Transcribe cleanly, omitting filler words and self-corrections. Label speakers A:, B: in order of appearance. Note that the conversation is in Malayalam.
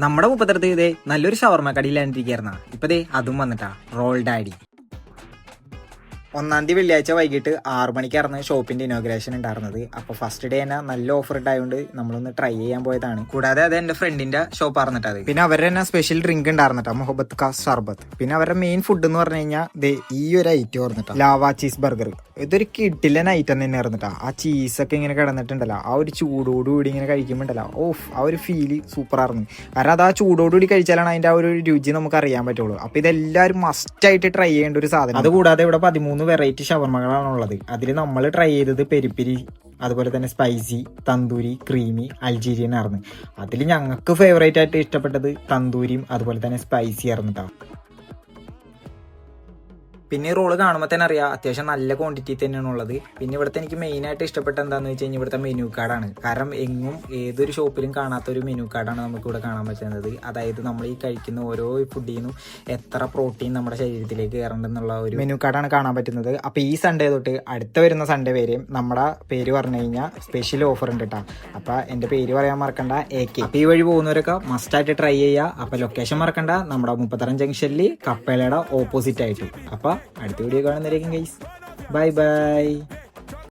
A: നമ്മുടെ മുപ്പത്തടുത്ത് ഇതേ നല്ലൊരു ഷവർമ്മ കടയിലാണ്ടിരിക്കുന്ന ഇപ്പൊ ദേ അതും വന്നിട്ടാ റോൾ ഡാഡി. 1-ാം തീയതി വെള്ളിയാഴ്ച വൈകിട്ട് 6 മണിക്കായിരുന്നു ഷോപ്പിന്റെ ഇനോഗ്രേഷൻ ഉണ്ടായിരുന്നത്. അപ്പൊ ഫസ്റ്റ് ഡേ തന്നെ നല്ല ഓഫർ ഇട്ടായതുകൊണ്ട് നമ്മളൊന്ന് ട്രൈ ചെയ്യാൻ പോയതാണ്. കൂടാതെ അത് എന്റെ ഫ്രണ്ടിന്റെ ഷോപ്പ് ആയിരുന്നിട്ടത്. പിന്നെ അവരുടെ തന്നെ സ്പെഷ്യൽ ഡ്രിങ്ക് ഉണ്ടായിരുന്നിട്ടാ, മുഹബത്ത് കാ ഷർബത്ത്. പിന്നെ അവരുടെ മെയിൻ ഫുഡ് എന്ന് പറഞ്ഞു കഴിഞ്ഞാൽ ഈ ഒരു ഐറ്റം ആയിരുന്നിട്ടാ, ലാവാ ചീസ് ബർഗർ. ഇതൊരു കിഡിലൻ ഐറ്റം തന്നെ ആയിരുന്നിട്ടാ. ആ ചീസൊക്കെ ഇങ്ങനെ കിടന്നിട്ടുണ്ടല്ലോ, ആ ഒരു ചൂടോടുകൂടി ഇങ്ങനെ കഴിക്കുമ്പോണ്ടല്ലോ, ആ ഒരു ഫീല് സൂപ്പർ ആയിരുന്നു. കാരണം അത് ആ ചൂടോടുകൂടി കഴിച്ചാലാണ് അതിന്റെ ആ ഒരു രുചി നമുക്ക് അറിയാൻ പറ്റുള്ളൂ. അപ്പൊ ഇതെല്ലാവരും മസ്റ്റ് ആയിട്ട് ട്രൈ ചെയ്യേണ്ട ഒരു സാധനം. അതുകൂടാതെ ഇവിടെ 13 വെറൈറ്റി ഷവർമ്മകളാണ് ഉള്ളത്. അതിൽ നമ്മൾ ട്രൈ ചെയ്തത് പെരിപ്പിരി, അതുപോലെ തന്നെ സ്പൈസി, തന്തൂരി, ക്രീമി, അൽജീരിയൻ ആയിരുന്നു. അതിൽ ഞങ്ങൾക്ക് ഫേവറേറ്റ് ആയിട്ട് ഇഷ്ടപ്പെട്ടത് തന്തൂരിയും അതുപോലെ തന്നെ സ്പൈസി ആയിരുന്നു കേട്ടോ. പിന്നെ ഈ റോള് കാണുമ്പോൾ തന്നെ അറിയാം അത്യാവശ്യം നല്ല ക്വാണ്ടിറ്റി തന്നെയാണ് ഉള്ളത്. പിന്നെ ഇവിടുത്തെ എനിക്ക് മെയിനായിട്ട് ഇഷ്ടപ്പെട്ട എന്താണെന്ന് വെച്ച് കഴിഞ്ഞാൽ ഇവിടുത്തെ മെനു കാർഡാണ്. കാരണം എങ്ങും ഏതൊരു ഷോപ്പിലും കാണാത്തൊരു മെനു കാർഡാണ് നമുക്ക് ഇവിടെ കാണാൻ പറ്റുന്നത്. അതായത് നമ്മൾ ഈ കഴിക്കുന്ന ഓരോ ഫുഡിൽ നിന്നും എത്ര പ്രോട്ടീൻ നമ്മുടെ ശരീരത്തിലേക്ക് കയറേണ്ടെന്നുള്ള ഒരു മെനു കാർഡാണ് കാണാൻ പറ്റുന്നത്. അപ്പോൾ ഈ സൺഡേ തൊട്ട് അടുത്ത വരുന്ന സൺഡേ വരെയും നമ്മുടെ പേര് പറഞ്ഞു കഴിഞ്ഞാൽ സ്പെഷ്യൽ ഓഫർ ഉണ്ട് കേട്ടോ. അപ്പോൾ എൻ്റെ പേര് പറയാൻ മറക്കണ്ട, AK. അപ്പോൾ ഈ വഴി പോകുന്നവരൊക്കെ മസ്റ്റായിട്ട് ട്രൈ ചെയ്യുക. അപ്പോൾ ലൊക്കേഷൻ മറക്കണ്ട, നമ്മുടെ 36 ജംഗ്ഷനിൽ കപ്പേലയുടെ ഓപ്പോസിറ്റ് ആയിട്ട്. അപ്പോൾ അടുത്ത വീഡിയോ കാണുന്നവരേക്കും ഗൈസ്, ബൈ ബൈ.